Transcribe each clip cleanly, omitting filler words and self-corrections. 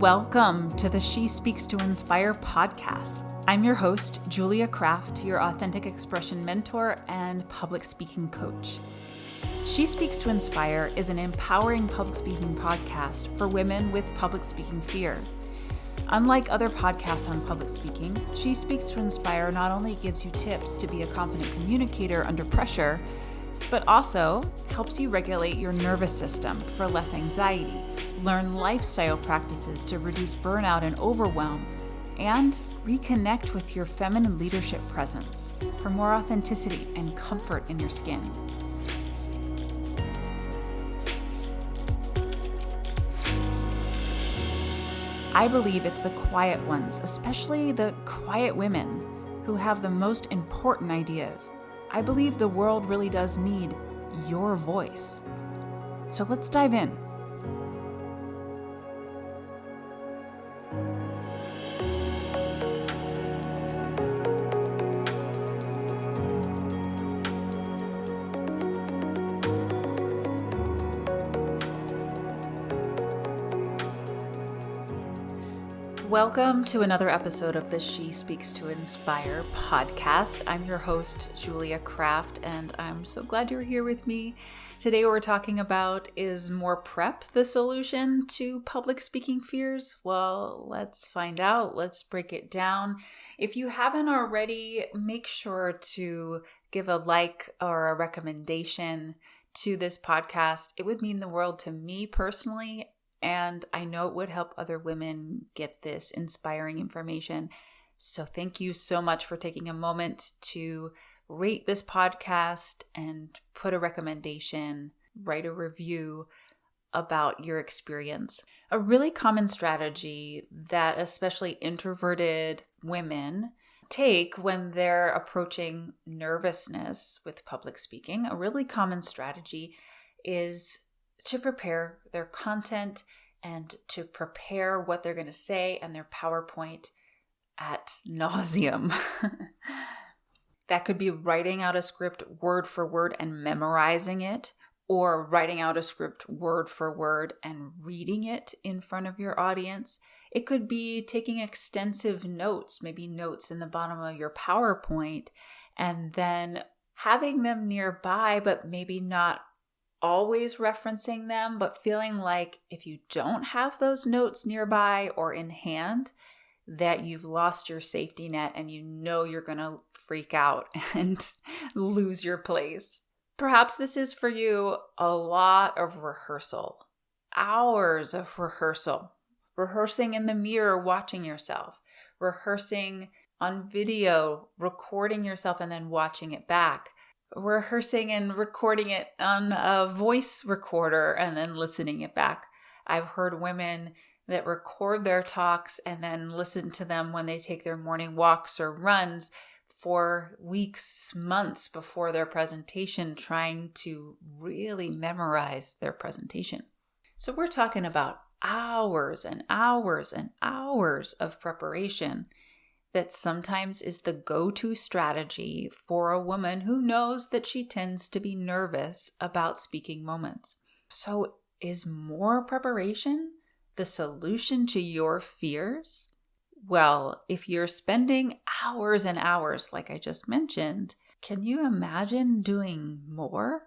Welcome to the She Speaks to Inspire podcast. I'm your host, Julia Kraft, your authentic expression mentor and public speaking coach. She Speaks to Inspire is an empowering public speaking podcast for women with public speaking fear. Unlike other podcasts on public speaking, She Speaks to Inspire not only gives you tips to be a confident communicator under pressure, but also helps you regulate your nervous system for less anxiety, learn lifestyle practices to reduce burnout and overwhelm, and reconnect with your feminine leadership presence for more authenticity and comfort in your skin. I believe it's the quiet ones, especially the quiet women, who have the most important ideas. I believe the world really does need your voice. So let's dive in. Welcome to another episode of the She Speaks to Inspire podcast. I'm your host, Julia Kraft, and I'm so glad you're here with me. Today what we're talking about is more prep the solution to public speaking fears? Well, let's find out. Let's break it down. If you haven't already, make sure to give a like or a recommendation to this podcast. It would mean the world to me personally, and I know it would help other women get this inspiring information. So thank you so much for taking a moment to rate this podcast and put a recommendation, write a review about your experience. A really common strategy that especially introverted women take when they're approaching nervousness with public speaking, a really common strategy is to prepare their content and to prepare what they're going to say and their PowerPoint ad nauseum. That could be writing out a script word for word and memorizing it, or writing out a script word for word and reading it in front of your audience. It could be taking extensive notes, maybe notes in the bottom of your PowerPoint, and then having them nearby, but maybe not always referencing them, but feeling like if you don't have those notes nearby or in hand, that you've lost your safety net and you know you're going to freak out and lose your place. Perhaps this is for you a lot of rehearsal, hours of rehearsal, rehearsing in the mirror, watching yourself, rehearsing on video, recording yourself and then watching it back, rehearsing and recording it on a voice recorder and then listening it back. I've heard women that record their talks and then listen to them when they take their morning walks or runs for weeks, months before their presentation, trying to really memorize their presentation. So we're talking about hours and hours and hours of preparation that sometimes is the go-to strategy for a woman who knows that she tends to be nervous about speaking moments. So is more preparation the solution to your fears? Well, if you're spending hours and hours, like I just mentioned, can you imagine doing more?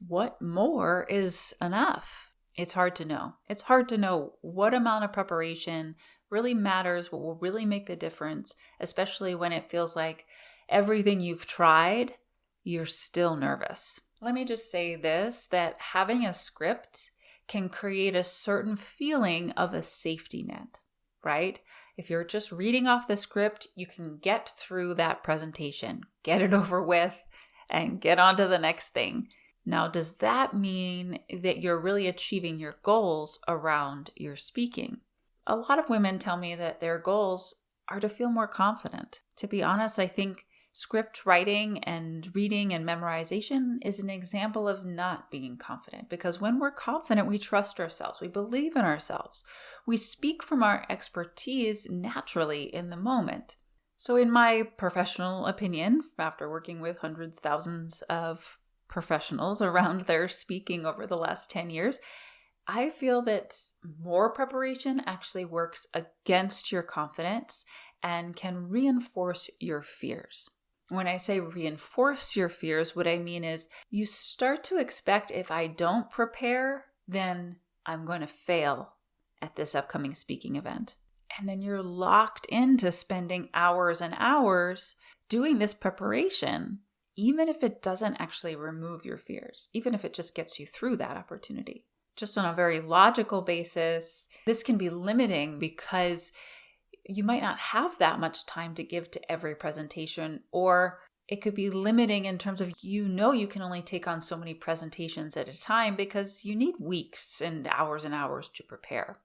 What more is enough? It's hard to know. It's hard to know what amount of preparation really matters, what will really make the difference, especially when it feels like everything you've tried, you're still nervous. Let me just say this, that having a script can create a certain feeling of a safety net, right? If you're just reading off the script, you can get through that presentation, get it over with, and get on to the next thing. Now, does that mean that you're really achieving your goals around your speaking? A lot of women tell me that their goals are to feel more confident. To be honest, I think script writing and reading and memorization is an example of not being confident, because when we're confident, we trust ourselves. We believe in ourselves. We speak from our expertise naturally in the moment. So in my professional opinion, after working with hundreds, thousands of professionals around their speaking over the last 10 years, I feel that more preparation actually works against your confidence and can reinforce your fears. When I say reinforce your fears, what I mean is you start to expect if I don't prepare, then I'm going to fail at this upcoming speaking event. And then you're locked into spending hours and hours doing this preparation, even if it doesn't actually remove your fears, even if it just gets you through that opportunity. Just on a very logical basis, this can be limiting because you might not have that much time to give to every presentation, or it could be limiting in terms of you can only take on so many presentations at a time because you need weeks and hours to prepare.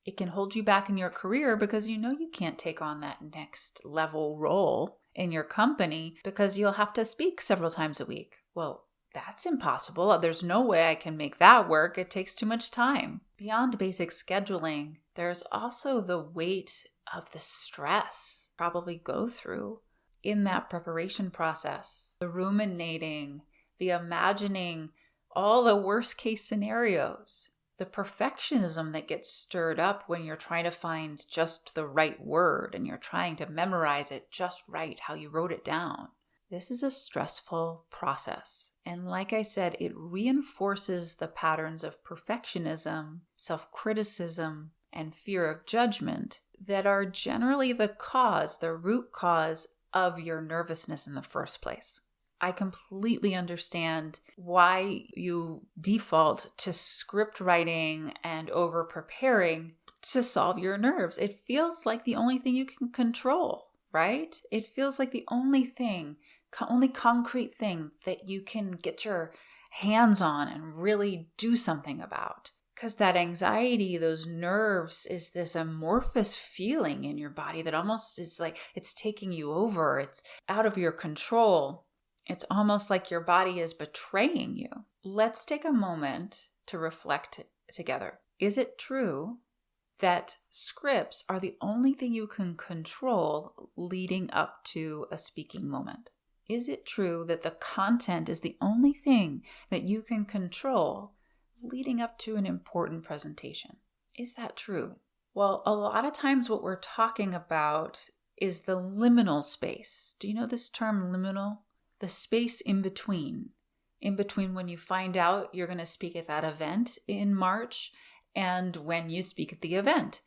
It can hold you back in your career because you can't take on that next level role in your company because you'll have to speak several times a week. Well, that's impossible. There's no way I can make that work. It takes too much time. Beyond basic scheduling, there's also the weight of the stress probably go through in that preparation process. The ruminating, the imagining all the worst case scenarios, the perfectionism that gets stirred up when you're trying to find just the right word and you're trying to memorize it just right, how you wrote it down. This is a stressful process. And like I said, it reinforces the patterns of perfectionism, self-criticism, and fear of judgment that are generally the root cause of your nervousness in the first place. I completely understand why you default to script writing and over preparing to solve your nerves. It feels like the only thing you can control, right? It feels like the only concrete thing that you can get your hands on and really do something about. Because that anxiety, those nerves, is this amorphous feeling in your body that almost is like it's taking you over. It's out of your control. It's almost like your body is betraying you. Let's take a moment to reflect together. Is it true that scripts are the only thing you can control leading up to a speaking moment? Is it true that the content is the only thing that you can control leading up to an important presentation? Is that true? Well, a lot of times what we're talking about is the liminal space. Do you know this term liminal? The space in between when you find out you're going to speak at that event in March and when you speak at the event.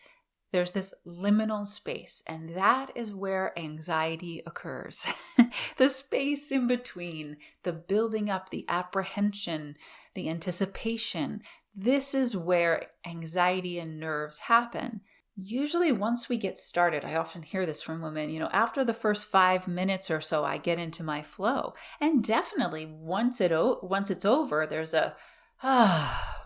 There's this liminal space, and that is where anxiety occurs. The space in between, the building up, the apprehension, the anticipation. This is where anxiety and nerves happen. Usually once we get started, I often hear this from women, after the first 5 minutes or so, I get into my flow. And definitely once it's over, there's a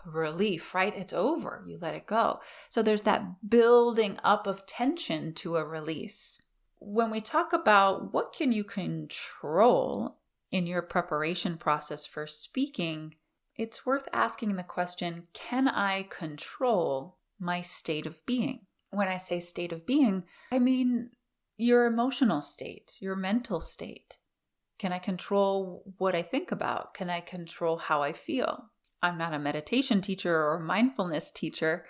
relief, right? It's over. You let it go. So there's that building up of tension to a release. When we talk about what can you control in your preparation process for speaking, it's worth asking the question, can I control my state of being? When I say state of being, I mean your emotional state, your mental state. Can I control what I think about? Can I control how I feel? I'm not a meditation teacher or mindfulness teacher,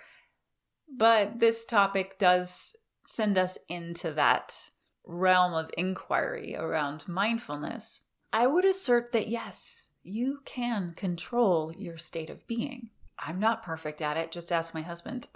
but this topic does send us into that realm of inquiry around mindfulness. I would assert that yes, you can control your state of being. I'm not perfect at it. Just ask my husband.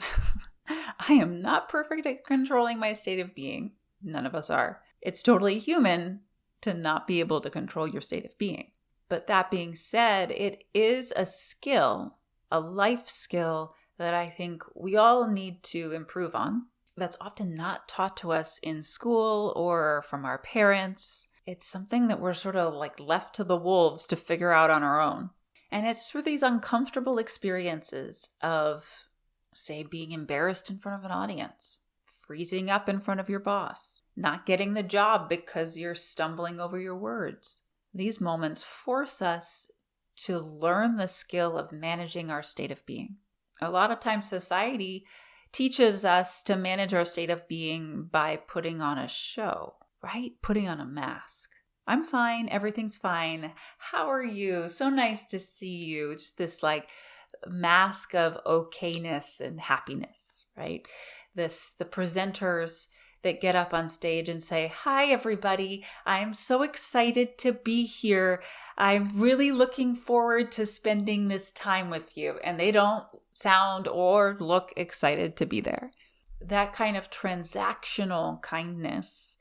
I am not perfect at controlling my state of being. None of us are. It's totally human to not be able to control your state of being. But that being said, it is a skill, a life skill that I think we all need to improve on. That's often not taught to us in school or from our parents. It's something that we're sort of like left to the wolves to figure out on our own. And it's through these uncomfortable experiences of, say, being embarrassed in front of an audience, freezing up in front of your boss, not getting the job because you're stumbling over your words. These moments force us to learn the skill of managing our state of being. A lot of times society teaches us to manage our state of being by putting on a show, right? Putting on a mask. I'm fine. Everything's fine. How are you? So nice to see you. Just this like mask of okayness and happiness, right? The presenters that get up on stage and say, "Hi, everybody. I'm so excited to be here. I'm really looking forward to spending this time with you." And they don't sound or look excited to be there. That kind of transactional kindness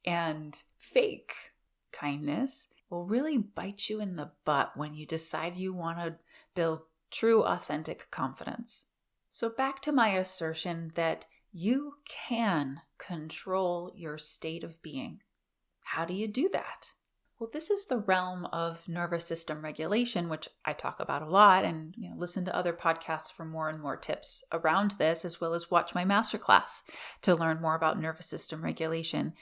and fake kindness will really bite you in the butt when you decide you want to build true, authentic confidence. So back to my assertion that you can control your state of being. How do you do that? Well, this is the realm of nervous system regulation, which I talk about a lot, and listen to other podcasts for more and more tips around this, as well as watch my masterclass to learn more about nervous system regulation.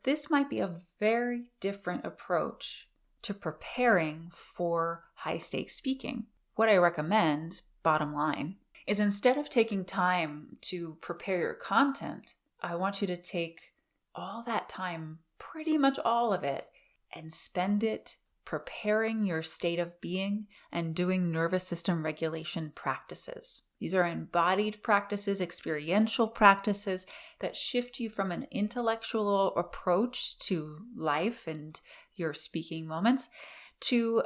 This might be a very different approach to preparing for high-stakes speaking. What I recommend, bottom line, is instead of taking time to prepare your content, I want you to take all that time, pretty much all of it, and spend it preparing your state of being and doing nervous system regulation practices. These are embodied practices, experiential practices that shift you from an intellectual approach to life and your speaking moments to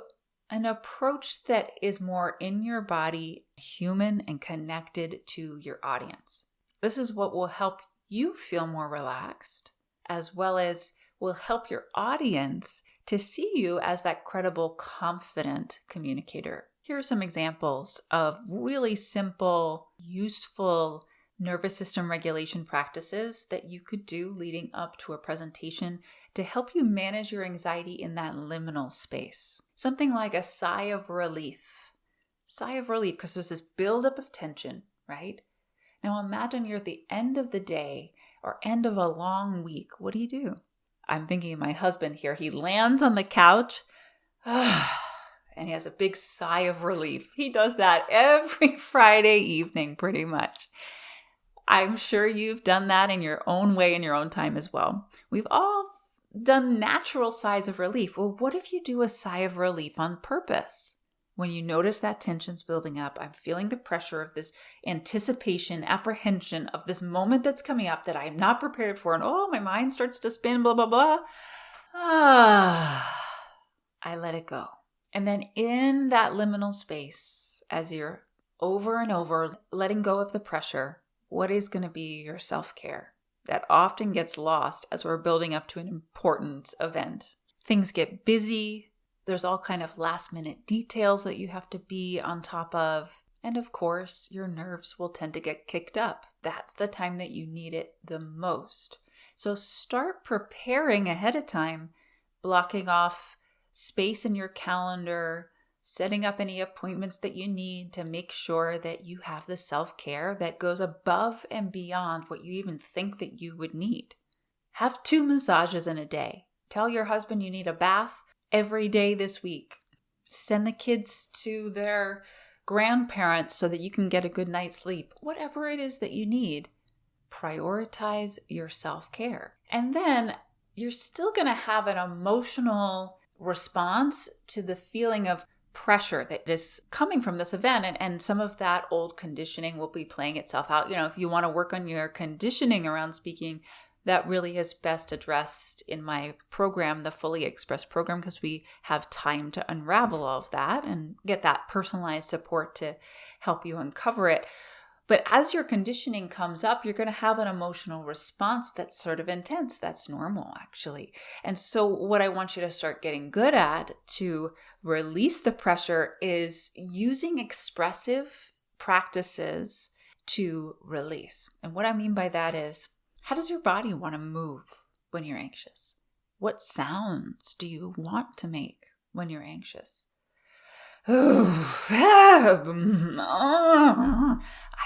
an approach that is more in your body, human, and connected to your audience. This is what will help you feel more relaxed, as well as will help your audience to see you as that credible, confident communicator. Here are some examples of really simple, useful nervous system regulation practices that you could do leading up to a presentation to help you manage your anxiety in that liminal space. Something like a sigh of relief. Sigh of relief, because there's this buildup of tension, right? Now imagine you're at the end of the day or end of a long week. What do? I'm thinking of my husband here. He lands on the couch and he has a big sigh of relief. He does that every Friday evening, pretty much. I'm sure you've done that in your own way, in your own time as well. We've all done natural sighs of relief. Well, what if you do a sigh of relief on purpose? When you notice that tension's building up, I'm feeling the pressure of this anticipation, apprehension of this moment that's coming up that I'm not prepared for, and my mind starts to spin, blah, blah, blah. I let it go. And then in that liminal space, as you're over and over letting go of the pressure, what is going to be your self-care? That often gets lost as we're building up to an important event. Things get busy. There's all kind of last-minute details that you have to be on top of. And of course, your nerves will tend to get kicked up. That's the time that you need it the most. So start preparing ahead of time, blocking off space in your calendar, setting up any appointments that you need to make sure that you have the self-care that goes above and beyond what you even think that you would need. Have 2 massages in a day. Tell your husband you need a bath every day this week. Send the kids to their grandparents so that you can get a good night's sleep. Whatever it is that you need, prioritize your self-care. And then you're still going to have an emotional response to the feeling of pressure that is coming from this event. And some of that old conditioning will be playing itself out. If you want to work on your conditioning around speaking, that really is best addressed in my program, the Fully Expressed program, because we have time to unravel all of that and get that personalized support to help you uncover it. But as your conditioning comes up, you're going to have an emotional response that's sort of intense. That's normal, actually. And so what I want you to start getting good at to release the pressure is using expressive practices to release. And what I mean by that is, how does your body want to move when you're anxious? What sounds do you want to make when you're anxious? I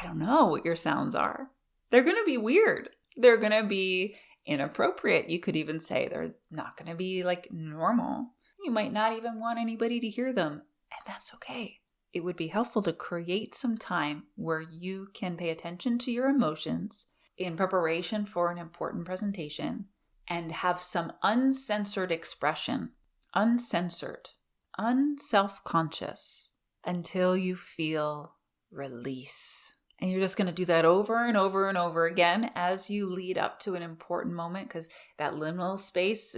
don't know what your sounds are. They're going to be weird. They're going to be inappropriate. You could even say they're not going to be like normal. You might not even want anybody to hear them, and that's okay. It would be helpful to create some time where you can pay attention to your emotions in preparation for an important presentation and have some uncensored expression, unself-conscious, until you feel release. And you're just going to do that over and over and over again as you lead up to an important moment, because that liminal space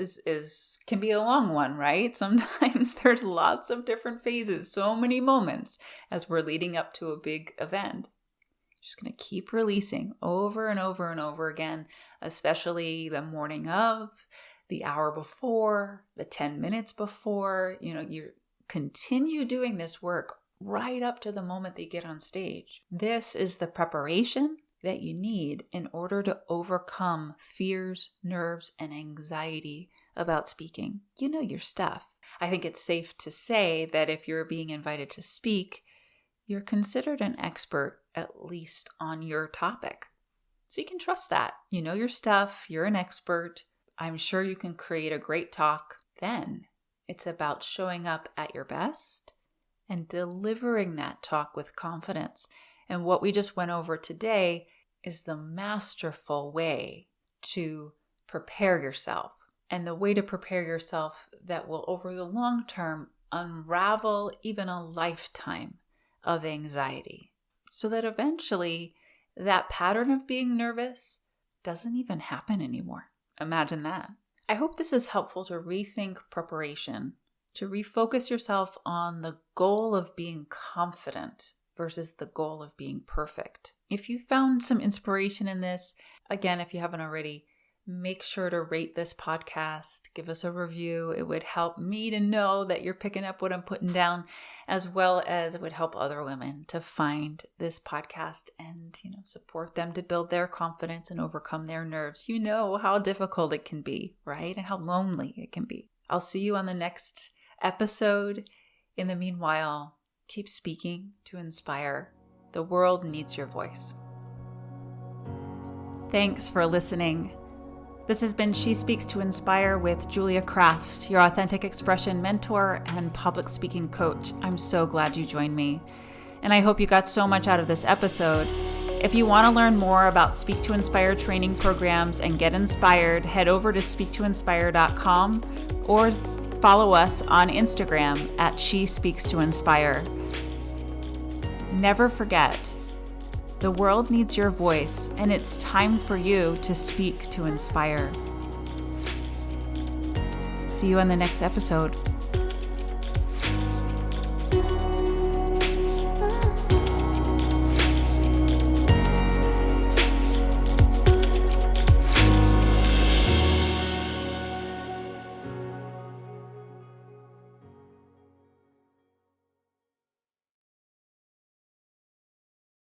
can be a long one, right? Sometimes there's lots of different phases, so many moments as we're leading up to a big event. Just going to keep releasing over and over and over again, especially the morning of, the hour before, the 10 minutes before. You continue doing this work right up to the moment that you get on stage. This is the preparation that you need in order to overcome fears, nerves, and anxiety about speaking. You know your stuff. I think it's safe to say that if you're being invited to speak, you're considered an expert, at least on your topic. So you can trust that. You know your stuff, you're an expert. I'm sure you can create a great talk. Then it's about showing up at your best and delivering that talk with confidence. And what we just went over today is the masterful way to prepare yourself, and the way to prepare yourself that will, over the long term, unravel even a lifetime of anxiety, so that eventually that pattern of being nervous doesn't even happen anymore. Imagine that. I hope this is helpful to rethink preparation, to refocus yourself on the goal of being confident versus the goal of being perfect. If you found some inspiration in this, again, if you haven't already, make sure to rate this podcast, give us a review. It would help me to know that you're picking up what I'm putting down, as well as it would help other women to find this podcast and, support them to build their confidence and overcome their nerves. You know how difficult it can be, right? And how lonely it can be. I'll see you on the next episode. In the meanwhile, keep speaking to inspire. The world needs your voice. Thanks for listening. This has been She Speaks to Inspire with Julia Kraft, your authentic expression mentor and public speaking coach. I'm so glad you joined me, and I hope you got so much out of this episode. If you want to learn more about Speak to Inspire training programs and get inspired, head over to speaktoinspire.com or follow us on Instagram at She Speaks to Inspire. Never forget, the world needs your voice, and it's time for you to speak to inspire. See you on the next episode.